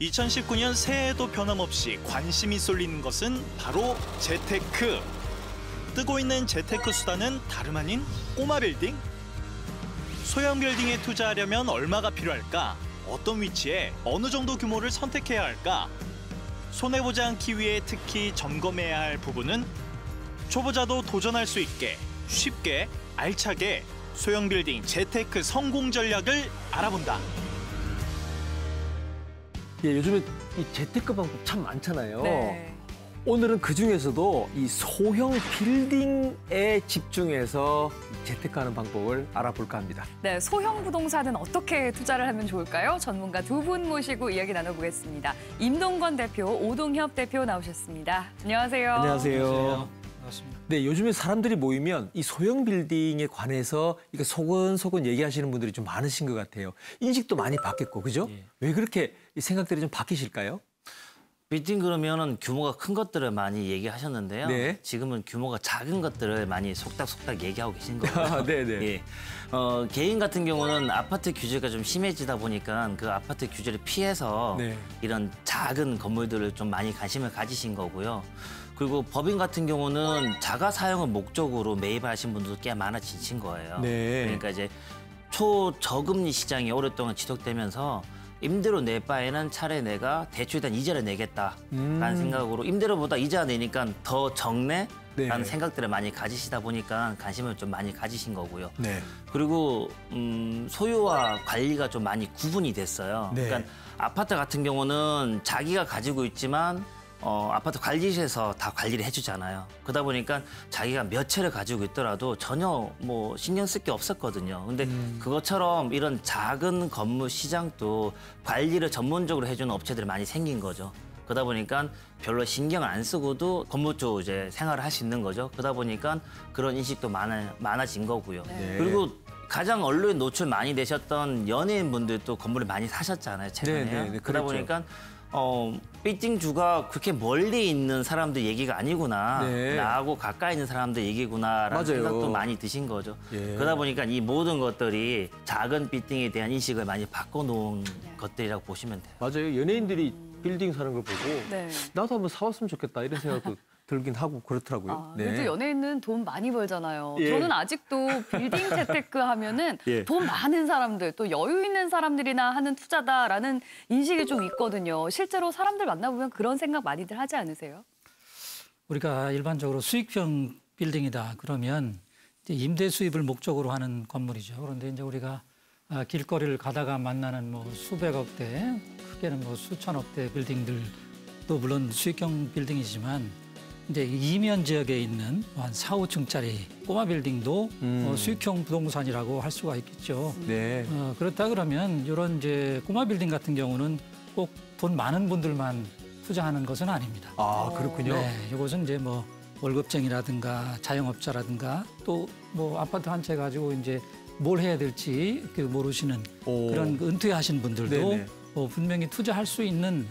2019년 새해에도 변함없이 관심이 쏠리는 것은 바로 재테크. 뜨고 있는 재테크 수단은 다름 아닌 꼬마 빌딩? 소형 빌딩에 투자하려면 얼마가 필요할까? 어떤 위치에 어느 정도 규모를 선택해야 할까? 손해보지 않기 위해 특히 점검해야 할 부분은 초보자도 도전할 수 있게 쉽게 알차게 소형 빌딩 재테크 성공 전략을 알아본다. 예, 요즘에 이 재테크 방법 참 많잖아요. 네. 오늘은 그중에서도 이 소형 빌딩에 집중해서 재테크하는 방법을 알아볼까 합니다. 네, 소형 부동산은 어떻게 투자를 하면 좋을까요? 전문가 두 분 모시고 이야기 나눠보겠습니다. 임동건 대표, 오동협 대표 나오셨습니다. 안녕하세요. 안녕하세요. 반갑습니다. 네, 요즘에 사람들이 모이면 이 소형 빌딩에 관해서 이거 소근소근 얘기하시는 분들이 좀 많으신 것 같아요. 인식도 많이 바뀌었고, 그죠? 예. 왜 그렇게 이 생각들이 좀 바뀌실까요? 빌딩 그러면은 규모가 큰 것들을 많이 얘기하셨는데요. 네. 지금은 규모가 작은 것들을 많이 속닥속닥 얘기하고 계신 거고요. 네네. 예. 개인 같은 경우는 아파트 규제가 좀 심해지다 보니까 그 아파트 규제를 피해서 네. 이런 작은 건물들을 좀 많이 관심을 가지신 거고요. 그리고 법인 같은 경우는 자가 사용을 목적으로 매입하신 분들도 꽤 많아지신 거예요. 네. 그러니까 이제 초저금리 시장이 오랫동안 지속되면서 임대료 낼 바에는 차라리 내가 대출에 대한 이자를 내겠다라는 생각으로 임대료보다 이자 내니까 더 적네라는 네. 생각들을 많이 가지시다 보니까 관심을 좀 많이 가지신 거고요. 네. 그리고 소유와 관리가 좀 많이 구분이 됐어요. 네. 그러니까 아파트 같은 경우는 자기가 가지고 있지만 아파트 관리실에서 다 관리를 해주잖아요. 그러다 보니까 자기가 몇 채를 가지고 있더라도 전혀 뭐 신경 쓸 게 없었거든요. 근데 그것처럼 이런 작은 건물 시장도 관리를 전문적으로 해주는 업체들이 많이 생긴 거죠. 그러다 보니까 별로 신경 안 쓰고도 건물 쪽 이제 생활을 할 수 있는 거죠. 그러다 보니까 그런 인식도 많아진 거고요. 네. 그리고 가장 언론에 노출 많이 되셨던 연예인분들도 건물을 많이 사셨잖아요, 최근에. 네, 네, 네, 그러다 그렇죠. 보니까 빌딩주가 그렇게 멀리 있는 사람들 얘기가 아니구나. 네. 나하고 가까이 있는 사람들 얘기구나라는 맞아요. 생각도 많이 드신 거죠. 예. 그러다 보니까 이 모든 것들이 작은 빌딩에 대한 인식을 많이 바꿔놓은 것들이라고 보시면 돼요. 맞아요. 연예인들이 빌딩 사는 걸 보고 네. 나도 한번 사왔으면 좋겠다 이런 생각도 들긴 하고 그렇더라고요. 아, 그래도 연예인은 돈 많이 벌잖아요. 예. 저는 아직도 빌딩 재테크 하면은 예. 돈 많은 사람들, 또 여유 있는 사람들이나 하는 투자다라는 인식이 좀 있거든요. 실제로 사람들 만나보면 그런 생각 많이들 하지 않으세요? 우리가 일반적으로 수익형 빌딩이다 그러면 이제 임대 수입을 목적으로 하는 건물이죠. 그런데 이제 우리가 길거리를 가다가 만나는 뭐 수백억 대, 크게는 뭐 수천억 대 빌딩들도 물론 수익형 빌딩이지만 이제 이면 지역에 있는 한 4, 5층짜리 꼬마 빌딩도 수익형 부동산이라고 할 수가 있겠죠. 네. 그렇다 그러면 이런 이제 꼬마 빌딩 같은 경우는 꼭 돈 많은 분들만 투자하는 것은 아닙니다. 아, 그렇군요. 네, 이것은 이제 뭐 월급쟁이라든가 자영업자라든가 또 뭐 아파트 한 채 가지고 이제 뭘 해야 될지 모르시는 오. 그런 은퇴하신 분들도 네네. 분명히 투자할 수 있는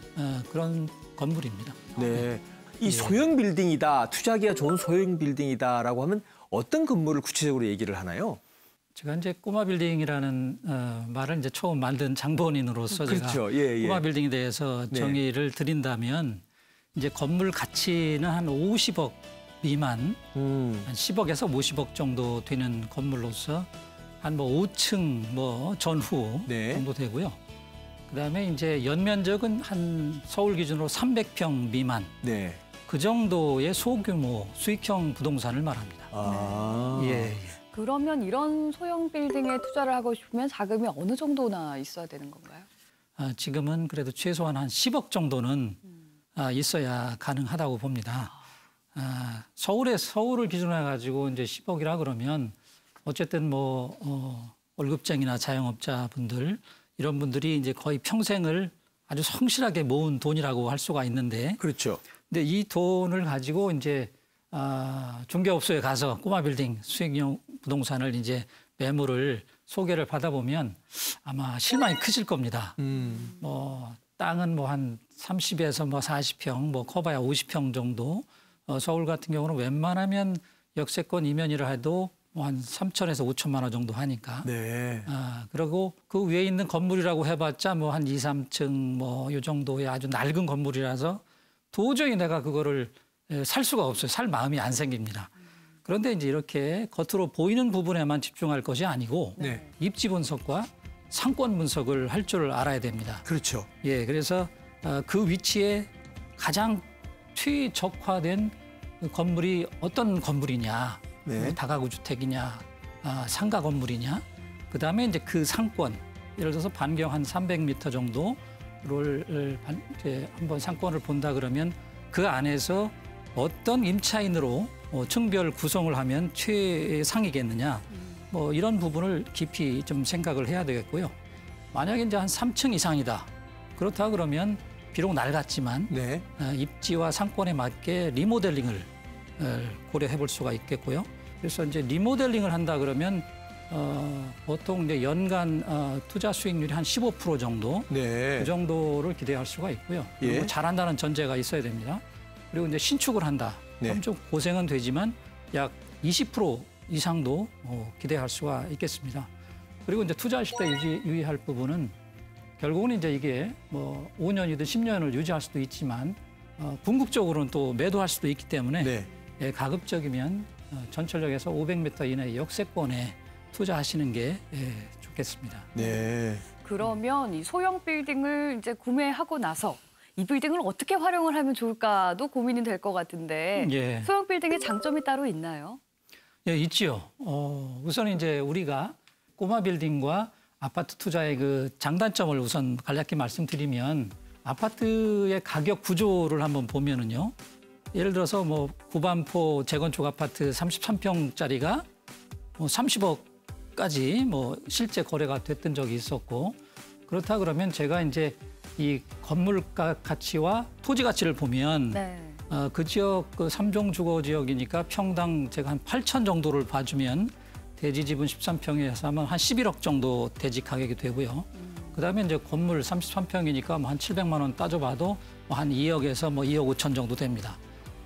그런 건물입니다. 네. 이 소형 빌딩이다, 투자하기가 좋은 소형 빌딩이다라고 하면 어떤 건물을 구체적으로 얘기를 하나요? 제가 이제 꼬마 빌딩이라는 말을 이제 처음 만든 장본인으로서 그렇죠. 제가 예, 예. 꼬마 빌딩에 대해서 네. 정의를 드린다면 이제 건물 가치는 한 50억 미만, 한 10억에서 50억 정도 되는 건물로서 한 뭐 5층 뭐 전후 네. 정도 되고요. 그다음에 이제 연면적은 한 서울 기준으로 300평 미만 네. 그 정도의 소규모 수익형 부동산을 말합니다. 아. 예, 예. 그러면 이런 소형 빌딩에 투자를 하고 싶으면 자금이 어느 정도나 있어야 되는 건가요? 지금은 그래도 최소한 한 10억 정도는 있어야 가능하다고 봅니다. 서울을 기준으로 해가지고 이제 10억이라 그러면 어쨌든 뭐 월급쟁이나 자영업자분들 이런 분들이 이제 거의 평생을 아주 성실하게 모은 돈이라고 할 수가 있는데, 그렇죠. 근데 이 돈을 가지고 이제 중개업소에 가서 꼬마 빌딩 수익형 부동산을 이제 매물을 소개를 받아보면 아마 실망이 크실 겁니다. 뭐 땅은 뭐 한 30에서 뭐 40평, 뭐 커봐야 50평 정도. 서울 같은 경우는 웬만하면 역세권 이면이라 해도 한 3천에서 5천만 원 정도 하니까. 네. 그리고 그 위에 있는 건물이라고 해봤자 뭐 한 2, 3층 뭐 이 정도의 아주 낡은 건물이라서 도저히 내가 그거를 살 수가 없어요. 살 마음이 안 생깁니다. 그런데 이제 이렇게 겉으로 보이는 부분에만 집중할 것이 아니고 네. 입지 분석과 상권 분석을 할 줄 알아야 됩니다. 그렇죠. 예, 그래서 그 위치에 가장 최적화된 그 건물이 어떤 건물이냐, 네. 뭐 다가구 주택이냐, 상가 건물이냐, 그 다음에 이제 그 상권, 예를 들어서 반경 한 300m 정도를 이제 한번 상권을 본다 그러면 그 안에서 어떤 임차인으로 층별 구성을 하면 최상이겠느냐, 뭐 이런 부분을 깊이 좀 생각을 해야 되겠고요. 만약에 이제 한 3층 이상이다. 그렇다 그러면 비록 낡았지만 네. 입지와 상권에 맞게 리모델링을 고려해 볼 수가 있겠고요. 그래서 이제 리모델링을 한다 그러면 보통 이제 연간 투자 수익률이 한 15% 정도 네. 그 정도를 기대할 수가 있고요. 그리고 예. 잘한다는 전제가 있어야 됩니다. 그리고 이제 신축을 한다. 네. 그럼 좀 고생은 되지만 약 20% 이상도 기대할 수가 있겠습니다. 그리고 이제 투자하실 때 유의할 부분은 결국은 이제 이게 뭐 5년이든 10년을 유지할 수도 있지만 궁극적으로는 또 매도할 수도 있기 때문에 네. 예, 가급적이면 전철역에서 500m 이내 역세권에 투자하시는 게 좋겠습니다. 네. 그러면 이 소형 빌딩을 이제 구매하고 나서 이 빌딩을 어떻게 활용을 하면 좋을까도 고민이 될 것 같은데 예. 소형 빌딩의 장점이 따로 있나요? 예, 있지요. 우선 이제 우리가 꼬마 빌딩과 아파트 투자의 그 장단점을 우선 간략히 말씀드리면 아파트의 가격 구조를 한번 보면은요. 예를 들어서 뭐 구반포 재건축 아파트 33평짜리가 뭐 30억까지 뭐 실제 거래가 됐던 적이 있었고 그렇다 그러면 제가 이제 이 건물가 가치와 토지 가치를 보면 네. 그 지역 그 3종 주거 지역이니까 평당 제가 한 8천 정도를 봐주면 대지 지분 13평에서 하면 한 11억 정도 대지 가격이 되고요. 그다음에 이제 건물 33평이니까 뭐 한 700만 원 따져봐도 뭐 한 2억에서 뭐 2억 5천 정도 됩니다.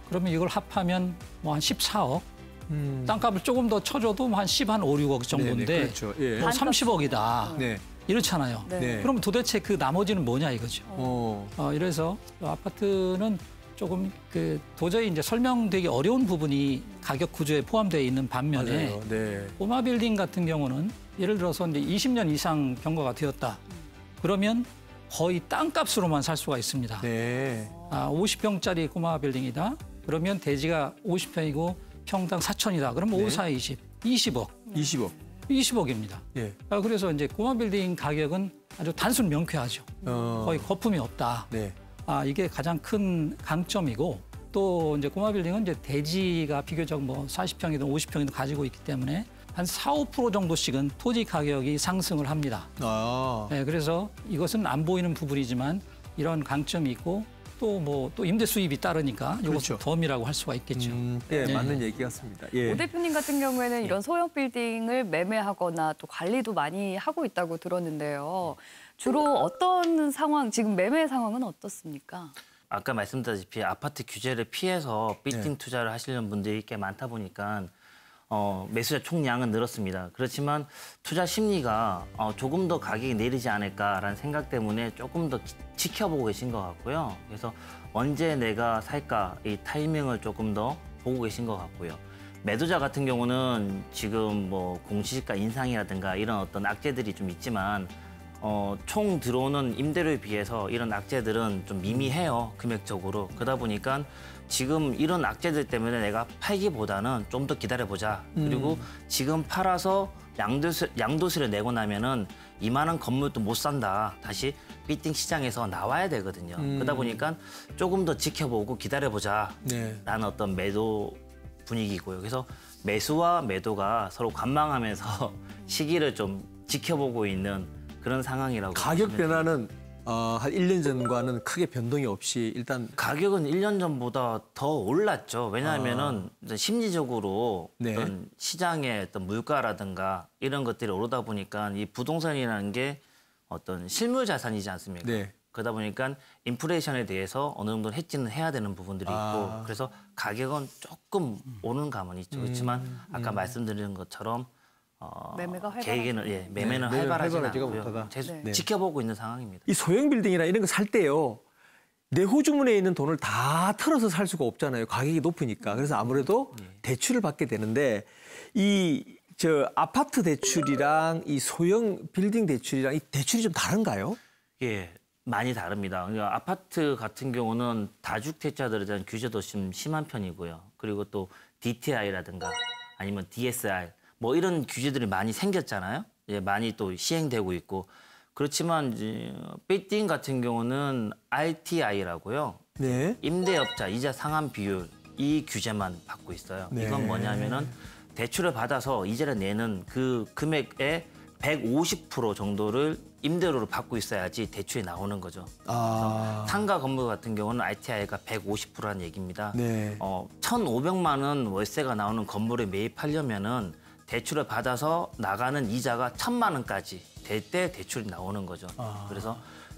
그러면 이걸 합하면 뭐 한 14억. 땅값을 조금 더 쳐줘도 뭐 한 10, 한 5, 6억 정도인데 네네, 그렇죠. 예. 뭐 30억이다. 네. 이렇잖아요. 네. 네. 그럼 도대체 그 나머지는 뭐냐 이거죠. 이래서 아파트는 조금 그 도저히 이제 설명되기 어려운 부분이 가격 구조에 포함되어 있는 반면에 맞아요. 네. 꼬마 빌딩 같은 경우는 예를 들어서 이제 20년 이상 경과가 되었다. 그러면 거의 땅값으로만 살 수가 있습니다. 네. 50평짜리 꼬마 빌딩이다. 그러면 대지가 50평이고 평당 4천이다. 그러면 네. 5, 4, 20, 20억. 20억. 20억입니다. 예. 그래서 이제 꼬마 빌딩 가격은 아주 단순 명쾌하죠. 거의 거품이 없다. 네. 이게 가장 큰 강점이고 또 이제 꼬마 빌딩은 이제 대지가 비교적 뭐 40평이든 50평이든 가지고 있기 때문에 한 4, 5% 정도씩은 토지 가격이 상승을 합니다. 네, 그래서 이것은 안 보이는 부분이지만 이런 강점이 있고 또 임대 수입이 따르니까 이것은 그렇죠. 덤이라고 할 수가 있겠죠. 예, 네. 맞는 얘기 같습니다. 예. 오 대표님 같은 경우에는 이런 소형 빌딩을 매매하거나 또 관리도 많이 하고 있다고 들었는데요. 주로 어떤 상황, 지금 매매 상황은 어떻습니까? 아까 말씀드렸다시피 아파트 규제를 피해서 빌딩 네. 투자를 하시는 분들이 꽤 많다 보니까 매수자 총량은 늘었습니다. 그렇지만 투자 심리가 조금 더 가격이 내리지 않을까라는 생각 때문에 조금 더 지켜보고 계신 것 같고요. 그래서 언제 내가 살까 이 타이밍을 조금 더 보고 계신 것 같고요. 매도자 같은 경우는 지금 뭐 공시지가 인상이라든가 이런 어떤 악재들이 좀 있지만 총 들어오는 임대료에 비해서 이런 악재들은 좀 미미해요, 금액적으로. 그러다 보니까 지금 이런 악재들 때문에 내가 팔기보다는 좀 더 기다려보자. 그리고 지금 팔아서 양도세를 내고 나면은 이만한 건물도 못 산다. 다시 빌딩 시장에서 나와야 되거든요. 그러다 보니까 조금 더 지켜보고 기다려보자. 네. 라는 어떤 매도 분위기고요. 그래서 매수와 매도가 서로 관망하면서 시기를 좀 지켜보고 있는 그런 상황이라고 가격 보시면 됩니다. 변화는 한 1년 전과는 크게 변동이 없이 일단 가격은 1년 전보다 더 올랐죠. 왜냐하면은 이제 심리적으로 네. 어떤 시장의 어떤 물가라든가 이런 것들이 오르다 보니까 이 부동산이라는 게 어떤 실물 자산이지 않습니까? 네. 그러다 보니까 인플레이션에 대해서 어느 정도 해지는 해야 되는 부분들이 있고 그래서 가격은 조금 오는 감은 있죠. 그렇지만 아까 말씀드린 것처럼 매매가 계획에는 매매는 네, 활발하지는 활발하지가 않고요. 못하다. 네. 지켜보고 있는 상황입니다. 이 소형 빌딩이나 이런 거 살 때요. 내후주문에 있는 돈을 다 털어서 살 수가 없잖아요. 가격이 높으니까. 그래서 아무래도 대출을 받게 되는데 아파트 대출이랑 이 소형 빌딩 대출이랑 이 대출이 좀 다른가요? 예, 많이 다릅니다. 그러니까 아파트 같은 경우는 다주택자들에 대한 규제도 좀 심한 편이고요. 그리고 또 DTI라든가 아니면 DSR 뭐 이런 규제들이 많이 생겼잖아요. 예, 많이 또 시행되고 있고. 그렇지만 이제 빌딩 같은 경우는 RTI라고요. 네. 임대업자 이자 상환 비율 이 규제만 받고 있어요. 네. 이건 뭐냐면은 대출을 받아서 이자를 내는 그 금액의 150% 정도를 임대료로 받고 있어야지 대출이 나오는 거죠. 상가 건물 같은 경우는 RTI가 150%라는 얘기입니다. 네. 1,500만 원 월세가 나오는 건물에 매입하려면은 대출을 받아서 나가는 이자가 1,000만 원까지 될 때 대출이 나오는 거죠. 그래서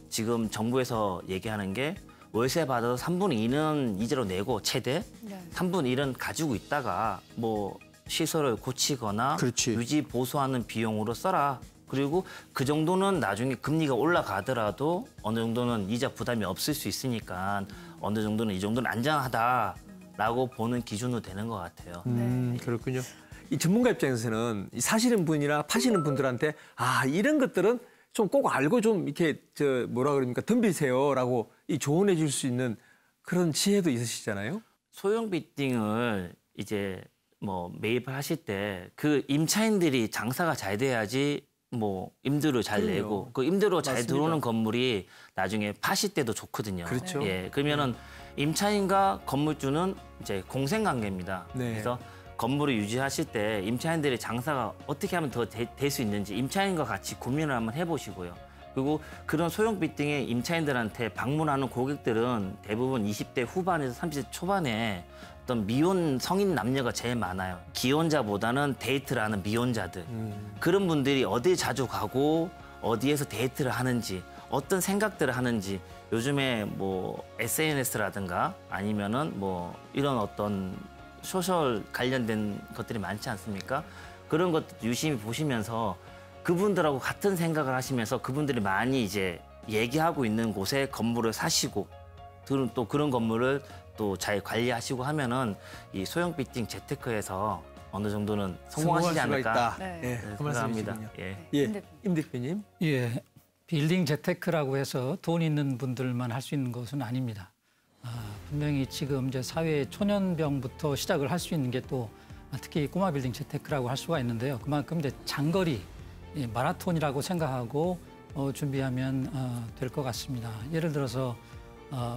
지금 정부에서 얘기하는 게 월세 받아서 3분의 2는 이자로 내고 최대 3분의 1은 가지고 있다가 뭐 시설을 고치거나 그렇지. 유지 보수하는 비용으로 써라. 그리고 그 정도는 나중에 금리가 올라가더라도 어느 정도는 이자 부담이 없을 수 있으니까 어느 정도는 이 정도는 안전하다라고 보는 기준으로 되는 것 같아요. 그렇군요. 이 전문가 입장에서는 이 사시는 분이나 파시는 분들한테 이런 것들은 좀 꼭 알고 좀 이렇게 덤비세요라고 이 조언해 줄 수 있는 그런 지혜도 있으시잖아요. 소형 빌딩을 이제 뭐 매입을 하실 때 그 임차인들이 장사가 잘 돼야지 뭐 임대료 잘 그럼요. 내고 그 임대료 잘 맞습니다. 들어오는 건물이 나중에 파실 때도 좋거든요. 그렇죠. 예, 그러면은 임차인과 건물주는 이제 공생관계입니다. 네. 그래서 건물을 유지하실 때 임차인들의 장사가 어떻게 하면 더 될 수 있는지 임차인과 같이 고민을 한번 해보시고요. 그리고 그런 소형 빌딩의 임차인들한테 방문하는 고객들은 대부분 20대 후반에서 30대 초반에 어떤 미혼 성인 남녀가 제일 많아요. 기혼자보다는 데이트를 하는 미혼자들. 그런 분들이 어디 자주 가고 어디에서 데이트를 하는지 어떤 생각들을 하는지 요즘에 뭐 SNS라든가 아니면은 뭐 이런 어떤 소셜 관련된 것들이 많지 않습니까? 그런 것도 유심히 보시면서 그분들하고 같은 생각을 하시면서 그분들이 많이 이제 얘기하고 있는 곳에 건물을 사시고 또 그런 건물을 또 잘 관리하시고 하면은 이 소형 빌딩 재테크에서 어느 정도는 성공하시지 성공할 수가 않을까 있다. 네. 예, 그 생각합니다. 말씀이시군요. 예. 예, 임 대표님. 예, 빌딩 재테크라고 해서 돈 있는 분들만 할 수 있는 것은 아닙니다. 분명히 지금 이제 사회 초년병부터 시작을 할 수 있는 게 또 특히 꼬마 빌딩 재테크라고 할 수가 있는데요. 그만큼 이제 장거리 마라톤이라고 생각하고 준비하면 될 것 같습니다. 예를 들어서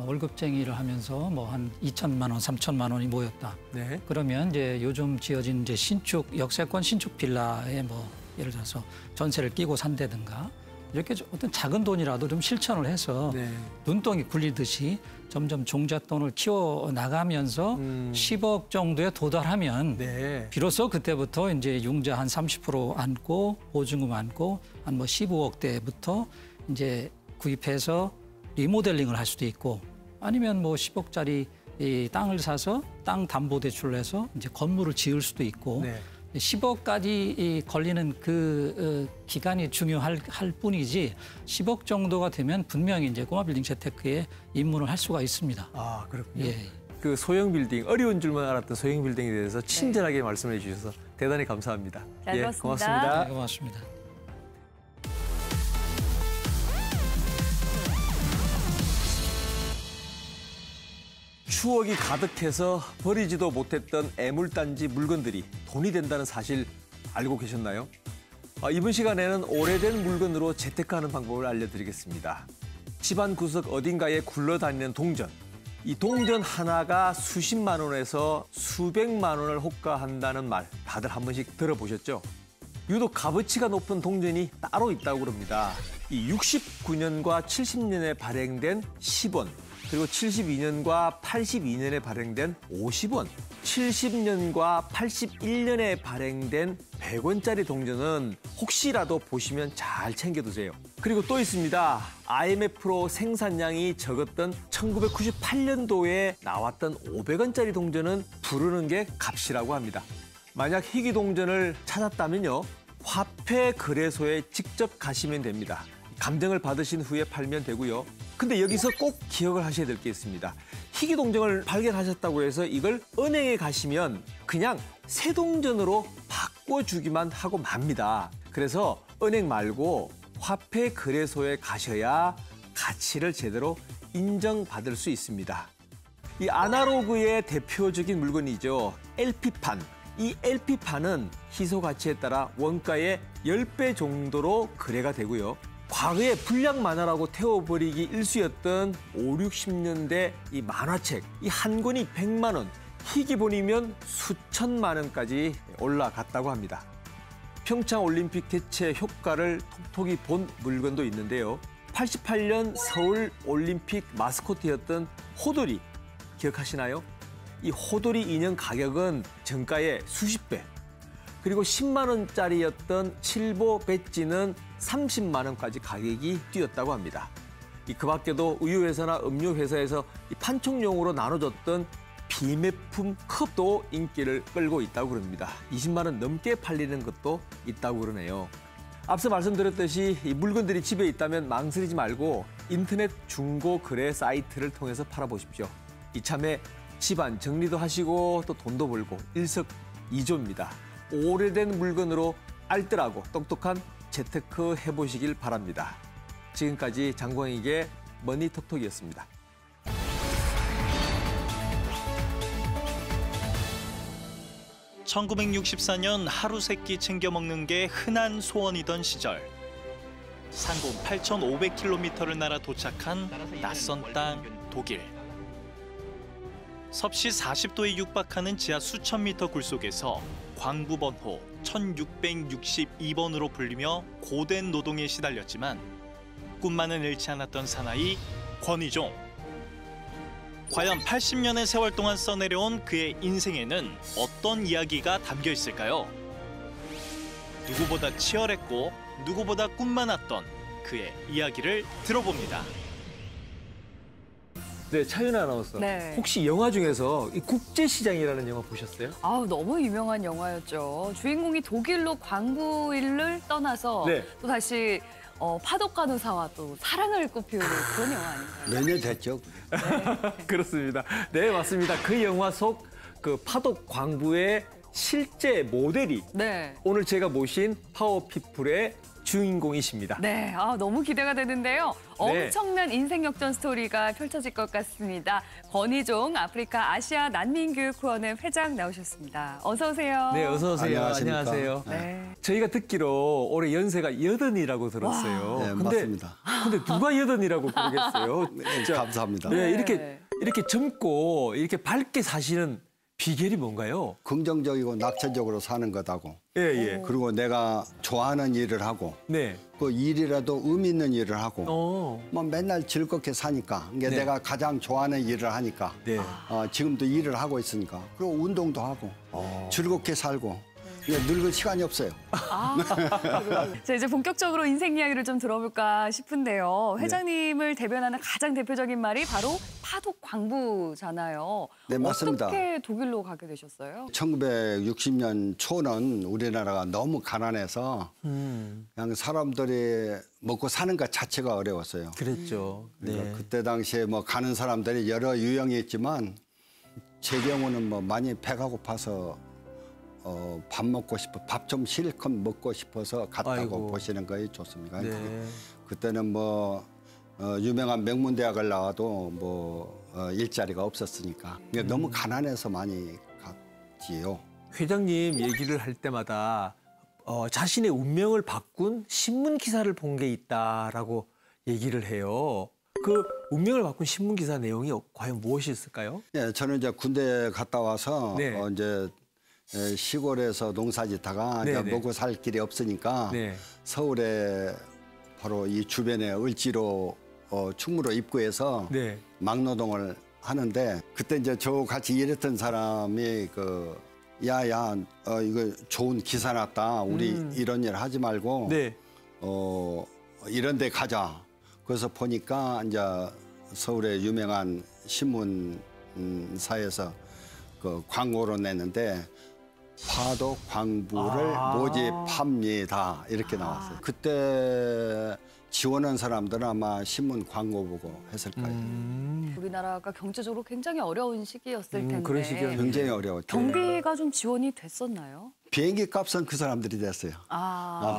월급쟁이를 하면서 뭐 한 2천만 원, 3천만 원이 모였다. 네. 그러면 이제 요즘 지어진 이제 신축 역세권 신축 빌라에 뭐 예를 들어서 전세를 끼고 산다든가 이렇게 어떤 작은 돈이라도 좀 실천을 해서 네. 눈덩이 굴리듯이 점점 종잣돈을 키워 나가면서 10억 정도에 도달하면 네. 비로소 그때부터 이제 융자 한 30% 안고 보증금 안고 한 뭐 15억대부터 이제 구입해서 리모델링을 할 수도 있고 아니면 뭐 10억짜리 이 땅을 사서 땅 담보 대출을 해서 이제 건물을 지을 수도 있고 네. 10억까지 걸리는 그 기간이 중요할 뿐이지 10억 정도가 되면 분명히 이제 꼬마 빌딩 재테크에 입문을 할 수가 있습니다. 그렇군요. 예. 그 소형 빌딩, 어려운 줄만 알았던 소형 빌딩에 대해서 친절하게 말씀해 주셔서 대단히 감사합니다. 잘 예, 들었습니다. 고맙습니다. 네, 고맙습니다. 추억이 가득해서 버리지도 못했던 애물단지 물건들이 돈이 된다는 사실 알고 계셨나요? 이번 시간에는 오래된 물건으로 재테크하는 방법을 알려드리겠습니다. 집안 구석 어딘가에 굴러다니는 동전. 이 동전 하나가 수십만 원에서 수백만 원을 호가한다는 말 다들 한 번씩 들어보셨죠? 유독 값어치가 높은 동전이 따로 있다고 그럽니다. 이 69년과 70년에 발행된 10원, 그리고 72년과 82년에 발행된 50원, 70년과 81년에 발행된 100원짜리 동전은 혹시라도 보시면 잘 챙겨두세요. 그리고 또 있습니다. IMF로 생산량이 적었던 1998년도에 나왔던 500원짜리 동전은 부르는 게 값이라고 합니다. 만약 희귀 동전을 찾았다면요, 화폐 거래소에 직접 가시면 됩니다. 감정을 받으신 후에 팔면 되고요. 근데 여기서 꼭 기억을 하셔야 될 게 있습니다. 희귀 동전을 발견하셨다고 해서 이걸 은행에 가시면 그냥 새 동전으로 바꿔주기만 하고 맙니다. 그래서 은행 말고 화폐 거래소에 가셔야 가치를 제대로 인정받을 수 있습니다. 이 아날로그의 대표적인 물건이죠. LP판. 이 LP판은 희소 가치에 따라 원가의 10배 정도로 거래가 되고요. 과거에 불량 만화라고 태워버리기 일쑤였던 5, 60년대 이 만화책, 이 한 권이 100만 원, 희귀본이면 수천만 원까지 올라갔다고 합니다. 평창 올림픽 개최 효과를 톡톡히 본 물건도 있는데요. 88년 서울 올림픽 마스코트였던 호돌이 기억하시나요? 이 호돌이 인형 가격은 정가의 수십 배, 그리고 10만 원짜리였던 칠보 배지는 30만 원까지 가격이 뛰었다고 합니다. 그 밖에도 우유회사나 음료회사에서 이 판촉용으로 나눠줬던 비매품 컵도 인기를 끌고 있다고 그럽니다. 20만 원 넘게 팔리는 것도 있다고 그러네요. 앞서 말씀드렸듯이 이 물건들이 집에 있다면 망설이지 말고 인터넷 중고 거래 사이트를 통해서 팔아보십시오. 이참에 집안 정리도 하시고 또 돈도 벌고 일석이조입니다. 오래된 물건으로 알뜰하고 똑똑한 재테크 해보시길 바랍니다. 지금까지 장광익의 머니톡톡이었습니다. (1964년) 하루 세끼 챙겨 먹는 게 흔한 소원이던 시절, 상공 8,500km를 날아 도착한 낯선 땅 독일. 섭씨 40도에 육박하는 지하 수천 미터 굴속에서 광부번호 1662번으로 불리며 고된 노동에 시달렸지만 꿈만은 잃지 않았던 사나이 권희종. 과연 80년의 세월 동안 써내려온 그의 인생에는 어떤 이야기가 담겨 있을까요? 누구보다 치열했고 누구보다 꿈 많았던 그의 이야기를 들어봅니다. 네, 차윤아 아나운서. 네. 혹시 영화 중에서 이 국제시장이라는 영화 보셨어요? 아우, 너무 유명한 영화였죠. 주인공이 독일로 광부 일을 떠나서 네. 또 다시 파독 간호사와 또 사랑을 꽃피우는 그런 영화 아닌가요? 몇 년 됐죠? 그렇습니다. 네, 맞습니다. 그 영화 속 그 파독 광부의 실제 모델이 네. 오늘 제가 모신 파워피플의 주인공이십니다. 네, 너무 기대가 되는데요. 네. 엄청난 인생 역전 스토리가 펼쳐질 것 같습니다. 권희종 아프리카 아시아 난민교육후원회 회장 나오셨습니다. 어서 오세요. 네, 어서 오세요. 안녕하십니까. 안녕하세요. 네. 저희가 듣기로 올해 연세가 80이라고 들었어요. 네, 맞습니다. 근데 누가 80이라고 그러겠어요? 네, 감사합니다. 네, 네. 이렇게 젊고 이렇게 밝게 사시는 비결이 뭔가요? 긍정적이고 낙천적으로 사는 것하고 예, 예. 그리고 내가 좋아하는 일을 하고 네. 그 일이라도 의미 있는 일을 하고 어. 맨날 즐겁게 사니까 이게 네. 내가 가장 좋아하는 일을 하니까 네. 지금도 일을 하고 있으니까 그리고 운동도 하고 즐겁게 살고 이게 늙을 시간이 없어요. 자, 이제 본격적으로 인생 이야기를 좀 들어볼까 싶은데요. 회장님을 대변하는 가장 대표적인 말이 바로 파독 광부잖아요. 네, 맞습니다. 어떻게 독일로 가게 되셨어요? 1960년 초는 우리나라가 너무 가난해서 그냥 사람들이 먹고 사는 것 자체가 어려웠어요. 그랬죠. 그러니까 그때 당시에 뭐 가는 사람들이 여러 유형이 있지만 제 경우는 뭐 많이 배가 고파서 밥 먹고 싶어 밥 좀 실컷 먹고 싶어서 갔다고 아이고. 보시는 거에 좋습니다. 네. 그때는 뭐 유명한 명문 대학을 나와도 뭐 일자리가 없었으니까 너무 가난해서 많이 갔지요. 회장님 얘기를 할 때마다 자신의 운명을 바꾼 신문 기사를 본 게 있다라고 얘기를 해요. 그 운명을 바꾼 신문 기사 내용이 과연 무엇이 있을까요? 예, 저는 이제 군대 갔다 와서 네. 이제 시골에서 농사짓다가 네, 이제 네. 먹고 살 길이 없으니까 네. 서울에 바로 이 주변에 을지로 충무로 입구에서 네. 막노동을 하는데 그때 이제 저 같이 일했던 사람이 그 야야 이거 좋은 기사 났다. 우리 이런 일 하지 말고 네. 이런 데 가자. 그래서 보니까 이제 서울의 유명한 신문사에서 그 광고로 냈는데 파도 광부를 모집합니다. 이렇게 나왔어요. 그때 지원한 사람들은 아마 신문 광고 보고 했을 거예요. 우리나라가 경제적으로 굉장히 어려운 시기였을 텐데 그런 시기였는데. 굉장히 어려웠죠. 경비가 좀 지원이 됐었나요? 비행기 값은 그 사람들이 됐어요.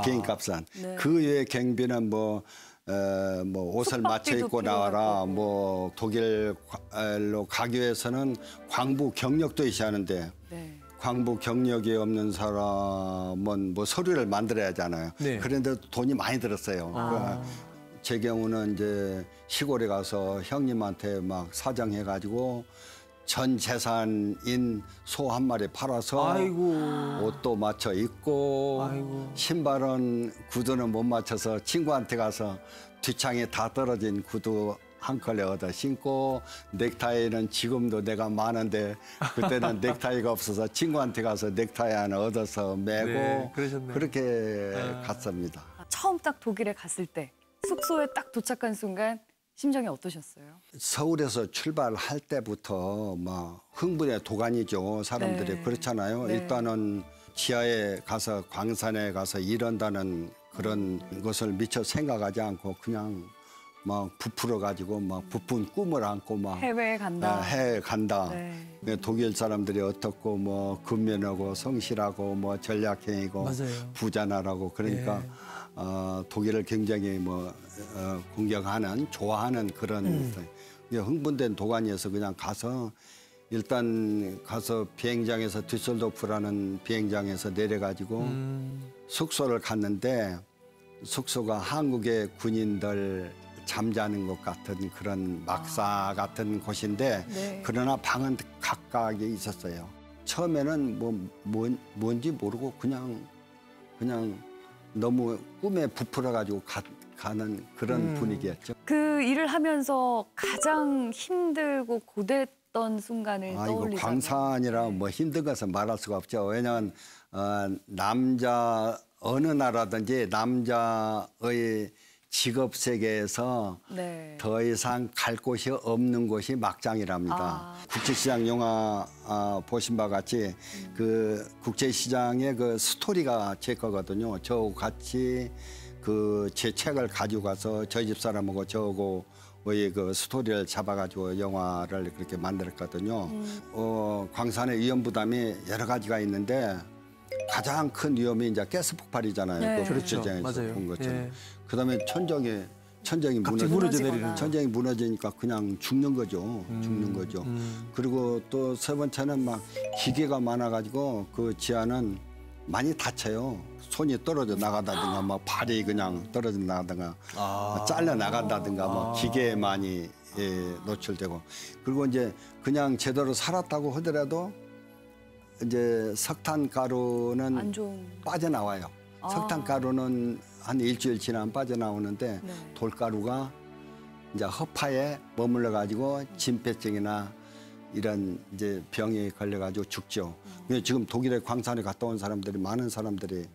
비행기 값은. 네. 그 외에 경비는 뭐 옷을 맞춰 숙박비도 입고 필요할 나와라. 거고. 뭐 독일로 가기 위해서는 광부 경력도 있어야 하는데 네. 광부 경력이 없는 사람은 뭐 서류를 만들어야 하잖아요. 네. 그런데 돈이 많이 들었어요. 그러니까 제 경우는 이제 시골에 가서 형님한테 막 사정해가지고 전 재산인 소 한 마리 팔아서 아이고. 옷도 맞춰 입고 아이고. 신발은 구두는 못 맞춰서 친구한테 가서 뒷창에 다 떨어진 구두 한 컬레 얻어 신고 넥타이는 지금도 내가 많은데 그때는 넥타이가 없어서 친구한테 가서 넥타이 하나 얻어서 매고 네, 그러셨네요. 그렇게 갔습니다. 처음 딱 독일에 갔을 때 숙소에 딱 도착한 순간 심정이 어떠셨어요? 서울에서 출발할 때부터 막 흥분의 도가니죠. 사람들이 네. 그렇잖아요. 네. 일단은 지하에 가서 광산에 가서 일한다는 그런 것을 미처 생각하지 않고 그냥 막 부풀어 가지고 막 부푼 꿈을 안고 막 해외에 간다. 해외 간다. 네. 독일 사람들이 어떻고 뭐 근면하고 성실하고 뭐 전략행위고 맞아요. 부자나라고 그러니까 독일을 굉장히 공격하는 좋아하는 그런 흥분된 도가니에서 그냥 가서 일단 가서 비행장에서 düsseldorf라는 비행장에서 내려가지고 숙소를 갔는데 숙소가 한국의 군인들 잠자는 것 같은 그런 막사 같은 곳인데 네. 그러나 방은 각각에 있었어요. 처음에는 뭔지 모르고 그냥 너무 꿈에 부풀어 가지고 가는 그런 분위기였죠. 그 일을 하면서 가장 힘들고 고됐던 순간을 이거 떠올리자면 광산이라 뭐 힘든 것은 말할 수가 없죠. 왜냐하면 남자 어느 나라든지 남자의 직업 세계에서 네. 더 이상 갈 곳이 없는 곳이 막장이랍니다. 국제시장 영화 보신 바 같이 그 국제시장의 그 스토리가 제 거거든요. 저 같이 그 제 책을 가지고 가서 저희 집 사람하고 저하고의 그 스토리를 잡아가지고 영화를 그렇게 만들었거든요. 광산의 위험 부담이 여러 가지가 있는데 가장 큰 위험이 이제 가스 폭발이잖아요. 네. 그 그렇죠. 국제장에서 맞아요. 본 것처럼. 예. 그다음에 천정이 갑자기 무너져 무너지거나. 내리는. 천장이 무너지니까 그냥 죽는 거죠. 죽는 거죠. 그리고 또 세 번째는 막 기계가 많아가지고 그 지하는 많이 다쳐요. 손이 떨어져 나가다든가 막 발이 그냥 떨어져 나가다든가 잘려 나간다든가 막 기계에 많이 노출되고 그리고 이제 그냥 제대로 살았다고 하더라도 이제 석탄가루는 안 좋은. 빠져나와요. 석탄가루는 한 일주일 지나면 빠져나오는데 네. 돌가루가 이제 허파에 머물러 가지고 진폐증이나 이런 이제 병에 걸려 가지고 죽죠. 근데 지금 독일의 광산에 갔다 온 사람들이 많은 사람들이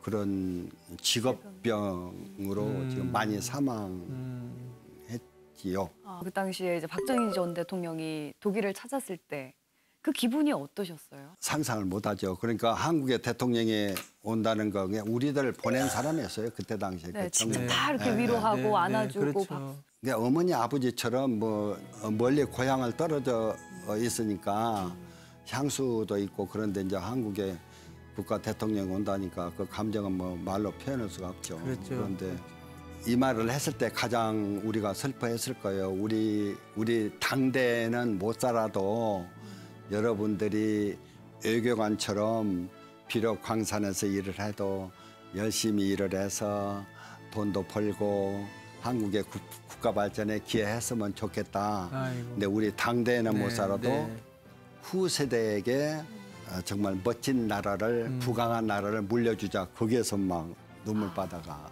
그런 직업병으로 지금 많이 사망했지요. 그 당시에 이제 박정희 전 대통령이 독일을 찾았을 때 그 기분이 어떠셨어요? 상상을 못하죠. 그러니까 한국의 대통령이 온다는 거 그냥 우리들 보낸 사람이었어요. 그때 당시에. 네, 그 직접 정부. 다 이렇게 위로하고 안아주고 그렇죠. 그러니까 어머니 아버지처럼 뭐 멀리 고향을 떨어져 있으니까 향수도 있고 그런데 이제 한국에 국가 대통령이 온다니까 그 감정은 뭐 말로 표현할 수가 없죠. 그렇죠. 그런데 이 말을 했을 때 가장 우리가 슬퍼했을 거예요. 우리 당대는 못 살아도 여러분들이 외교관처럼 비록 광산에서 일을 해도 열심히 일을 해서 돈도 벌고 한국의 국가 발전에 기여했으면 좋겠다. 아이고. 근데 우리 당대에는 못 네, 살아도 네. 후세대에게 정말 멋진 나라를 부강한 나라를 물려주자. 거기에서 막 눈물바다가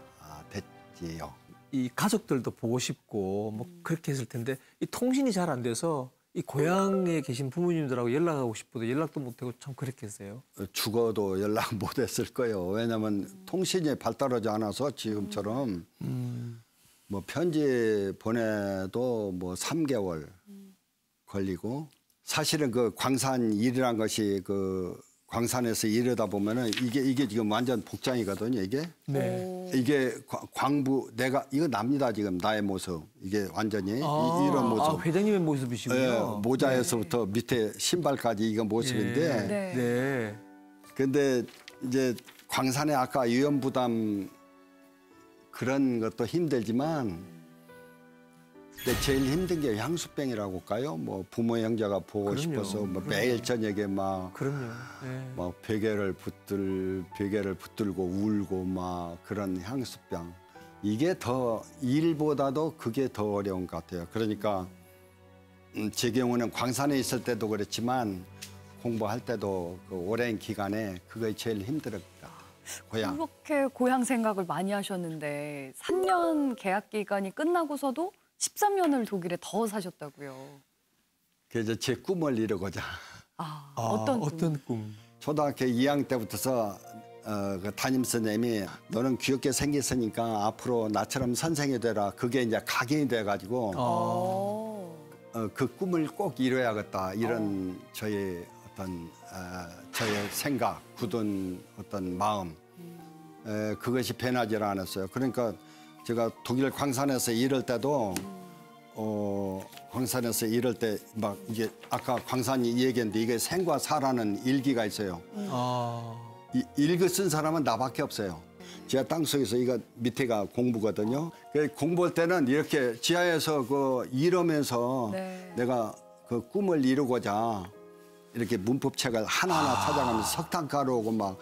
됐지요. 이 가족들도 보고 싶고 뭐 그렇게 했을 텐데 이 통신이 잘 안 돼서 이 고향에 계신 부모님들하고 연락하고 싶어도 연락도 못하고 참 그랬겠어요. 죽어도 연락 못했을 거예요. 왜냐하면 통신이 발달하지 않아서 지금처럼 뭐 편지 보내도 뭐 3개월 걸리고 사실은 그 광산 일이란 것이 그 광산에서 일하다 보면은 이게 지금 완전 복장이거든요. 이게 네. 이게 광부 내가 이거 납니다 지금 나의 모습 이게 완전히 이런 모습. 회장님의 모습이시군요. 예, 모자에서부터 밑에 신발까지 이거 모습인데. 네. 네. 근데 이제 광산에 아까 위험부담 그런 것도 힘들지만 근데 제일 힘든 게 향수병이라고 할까요? 뭐 부모 형제가 보고 그럼요. 싶어서 뭐 매일 저녁에 막 그럼요. 네. 베개를 붙들고 울고 막 그런 향수병. 이게 더 일보다도 그게 더 어려운 것 같아요. 그러니까 제 경우는 광산에 있을 때도 그렇지만 공부할 때도 그 오랜 기간에 그게 제일 힘들었다. 고향. 그렇게 고향 생각을 많이 하셨는데 3년 계약 기간이 끝나고서도 13년을 독일에 더 사셨다고요. 그래서 제 꿈을 이루고자 어떤 꿈? 초등학교 2학년 때부터서 그 담임 선생님이 너는 귀엽게 생겼으니까 앞으로 나처럼 선생이 되라. 그게 이제 각인이 돼가지고 그 꿈을 꼭 이뤄야겠다. 이런 저의 어떤 저의 생각, 굳은 어떤 마음 그것이 변하지 않았어요. 그러니까 제가 독일 광산에서 일할 때도 광산에서 일할 때 막 이게 아까 광산이 얘기했는데 이게 생과 사라는 일기가 있어요. 이 일기 쓴 사람은 나밖에 없어요. 제가 땅속에서 이거 밑에가 공부거든요. 공부할 때는 이렇게 지하에서 그 일하면서 네. 내가 그 꿈을 이루고자 이렇게 문법책을 하나하나 찾아가면서 석탄 가루하고 막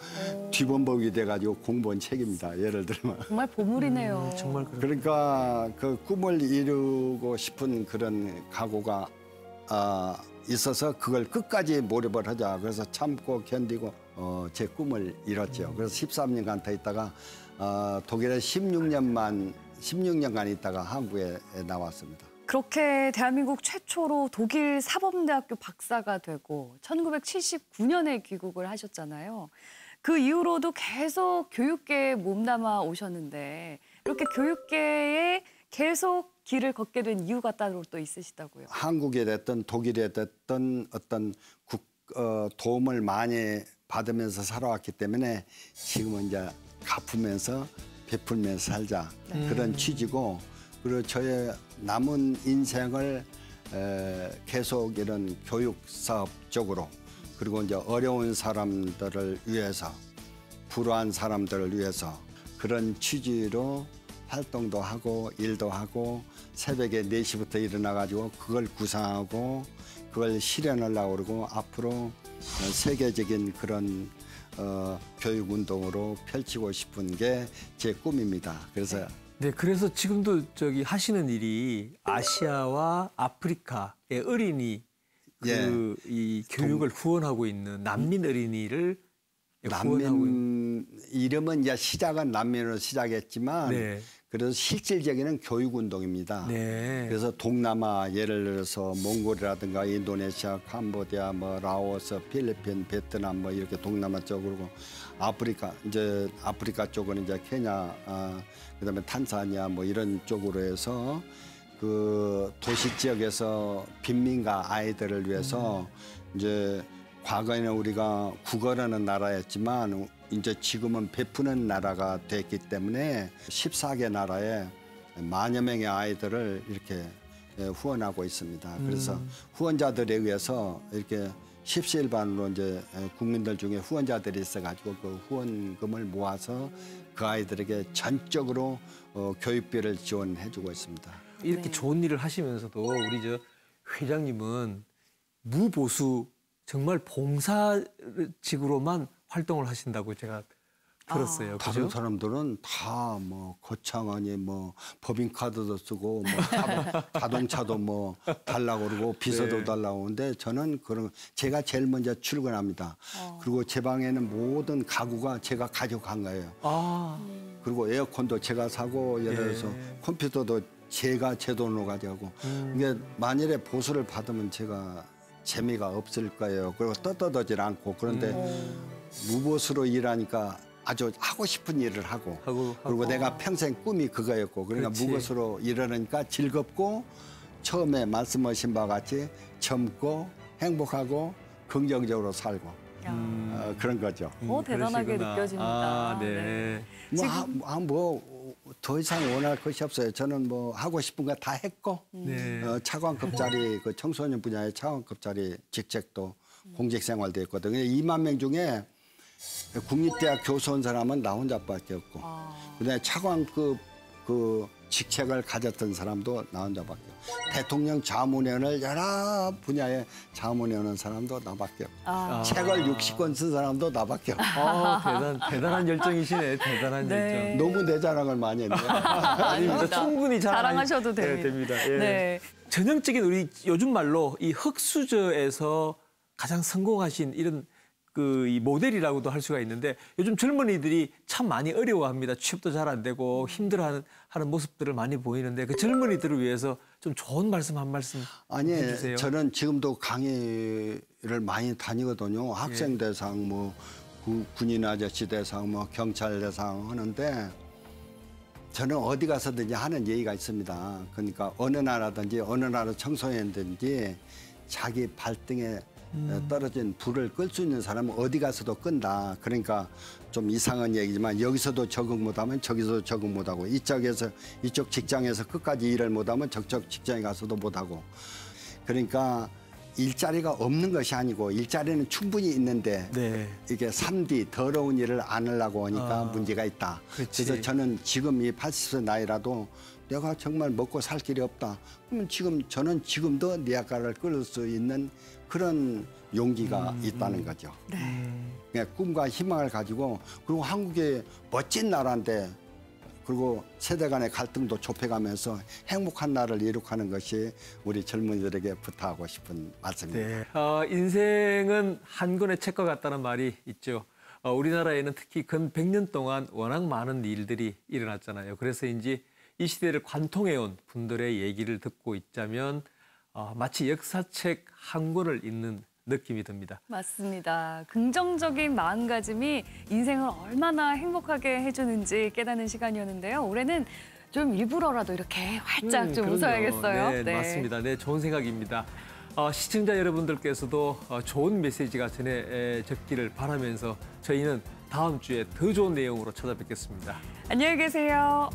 뒤범벅이 돼가지고 공부한 책입니다. 예를 들면. 정말 보물이네요. 정말 그러니까 그 꿈을 이루고 싶은 그런 각오가 있어서 그걸 끝까지 몰입을 하자. 그래서 참고 견디고 제 꿈을 이뤘죠. 그래서 13년간 더 있다가 독일에 16년간 있다가 한국에 나왔습니다. 그렇게 대한민국 최초로 독일 사범대학교 박사가 되고 1979년에 귀국을 하셨잖아요. 그 이후로도 계속 교육계에 몸담아 오셨는데 이렇게 교육계에 계속 길을 걷게 된 이유가 따로 또 있으시다고요. 한국에 됐든 독일에 됐든 어떤 도움을 많이 받으면서 살아왔기 때문에 지금은 이제 갚으면서 베풀면서 살자 그런 취지고 그리고 저의 남은 인생을 계속 이런 교육 사업 쪽으로 그리고 이제 어려운 사람들을 위해서 불우한 사람들을 위해서 그런 취지로 활동도 하고 일도 하고 새벽에 4시부터 일어나가지고 그걸 구상하고 그걸 실현하려고 그러고 앞으로 세계적인 그런 교육운동으로 펼치고 싶은 게 제 꿈입니다. 그래서 네, 그래서 지금도 저기 하시는 일이 아시아와 아프리카의 어린이 이 교육을 후원하고 있는 난민 어린이를 후원하고 있는. 이름은 이제 시작은 난민으로 시작했지만 네. 그래서 실질적인 교육 운동입니다. 네. 그래서 동남아 예를 들어서 몽골이라든가 인도네시아, 캄보디아, 뭐 라오스, 필리핀, 베트남 뭐 이렇게 동남아 쪽으로 아프리카 이제 아프리카 쪽은 이제 케냐, 그다음에 탄자니아 뭐 이런 쪽으로 해서 그 도시 지역에서 빈민가 아이들을 위해서 이제 과거에는 우리가 구걸하는 나라였지만 이제 지금은 베푸는 나라가 됐기 때문에 14개 나라에 만여 명의 아이들을 이렇게 후원하고 있습니다. 그래서 후원자들에 의해서 이렇게 십시일반으로 이제 국민들 중에 후원자들이 있어가지고 그 후원금을 모아서 그 아이들에게 전적으로 교육비를 지원해주고 있습니다. 이렇게 좋은 일을 하시면서도 우리 저 회장님은 무보수 정말 봉사직으로만 활동을 하신다고 제가 들었어요. 다른 그죠? 사람들은 다 뭐 거창하니 뭐 법인카드도 쓰고 뭐 자동차도 뭐 달라고 그러고 비서도 네. 달라고 하는데 저는 그런 제가 제일 먼저 출근합니다. 그리고 제 방에는 모든 가구가 제가 가져간 거예요. 아, 그리고 에어컨도 제가 사고 예를 들어서 컴퓨터도 제가 제 돈으로 가져가고 이게 만일에 보수를 받으면 제가 재미가 없을 거예요. 그리고 떳떳하지 않고 그런데 무보수로 일하니까 아주 하고 싶은 일을 하고 그리고 내가 평생 꿈이 그거였고 그러니까 그렇지. 무보수로 일하니까 즐겁고 처음에 말씀하신 바와 같이 젊고 행복하고 긍정적으로 살고 그런 거죠. 대단하게 그러시구나. 느껴집니다. 아, 네. 더 이상 원할 것이 없어요. 저는 뭐 하고 싶은 거 다 했고 네. 차관급짜리 그 청소년 분야의 차관급짜리 직책도 공직 생활도 했거든요. 2만 명 중에 국립대학 교수 온 사람은 나 혼자밖에 없고 그다음에 차관급 그 직책을 가졌던 사람도 나 혼자밖에 없고 대통령 자문위원을 여러 분야의 자문위원 사람도 나밖에 없고 책을 60권 쓴 사람도 나밖에 없고 대단한 열정이시네. 대단한 네. 열정. 너무 내 자랑을 많이 했네요. 아닙니다. 충분히 자랑하셔도 됩니다. 됩니다. 예. 네. 전형적인 우리 요즘 말로 이 흙수저에서 가장 성공하신 이런 이 모델이라고도 할 수가 있는데 요즘 젊은이들이 참 많이 어려워합니다. 취업도 잘 안 되고 힘들어하는 모습들을 많이 보이는데 그 젊은이들을 위해서 좀 좋은 말씀 한 말씀 해주세요. 저는 지금도 강의를 많이 다니거든요. 학생 대상, 뭐 군인 아저씨 대상, 뭐 경찰 대상 하는데 저는 어디 가서든지 하는 예의가 있습니다. 그러니까 어느 나라든지 어느 나라 청소년든지 자기 발등에 떨어진 불을 끌 수 있는 사람은 어디 가서도 끈다. 그러니까 좀 이상한 얘기지만 여기서도 적응 못하면 저기서도 적응 못하고 이쪽 직장에서 끝까지 일을 못하면 저쪽 직장에 가서도 못하고 그러니까 일자리가 없는 것이 아니고 일자리는 충분히 있는데 이게 3D 더러운 일을 안 하려고 하니까 문제가 있다. 그치. 그래서 저는 지금 이 80세 나이라도 내가 정말 먹고 살 길이 없다. 그러면 저는 지금도 내 아까를 끌을 수 있는 그런 용기가 있다는 거죠. 그냥 꿈과 희망을 가지고 그리고 한국의 멋진 나라인데 그리고 세대 간의 갈등도 좁혀가면서 행복한 나라를 이룩하는 것이 우리 젊은이들에게 부탁하고 싶은 말씀입니다. 네. 인생은 한 권의 책과 같다는 말이 있죠. 우리나라에는 특히 근 100년 동안 워낙 많은 일들이 일어났잖아요. 그래서인지 이 시대를 관통해온 분들의 얘기를 듣고 있자면 마치 역사책 한 권을 읽는 느낌이 듭니다. 맞습니다. 긍정적인 마음가짐이 인생을 얼마나 행복하게 해주는지 깨닫는 시간이었는데요. 올해는 좀 일부러라도 이렇게 활짝 좀 그럼요. 웃어야겠어요. 네, 맞습니다. 네, 좋은 생각입니다. 시청자 여러분들께서도 좋은 메시지가 전해졌기를 바라면서 저희는 다음 주에 더 좋은 내용으로 찾아뵙겠습니다. 안녕히 계세요.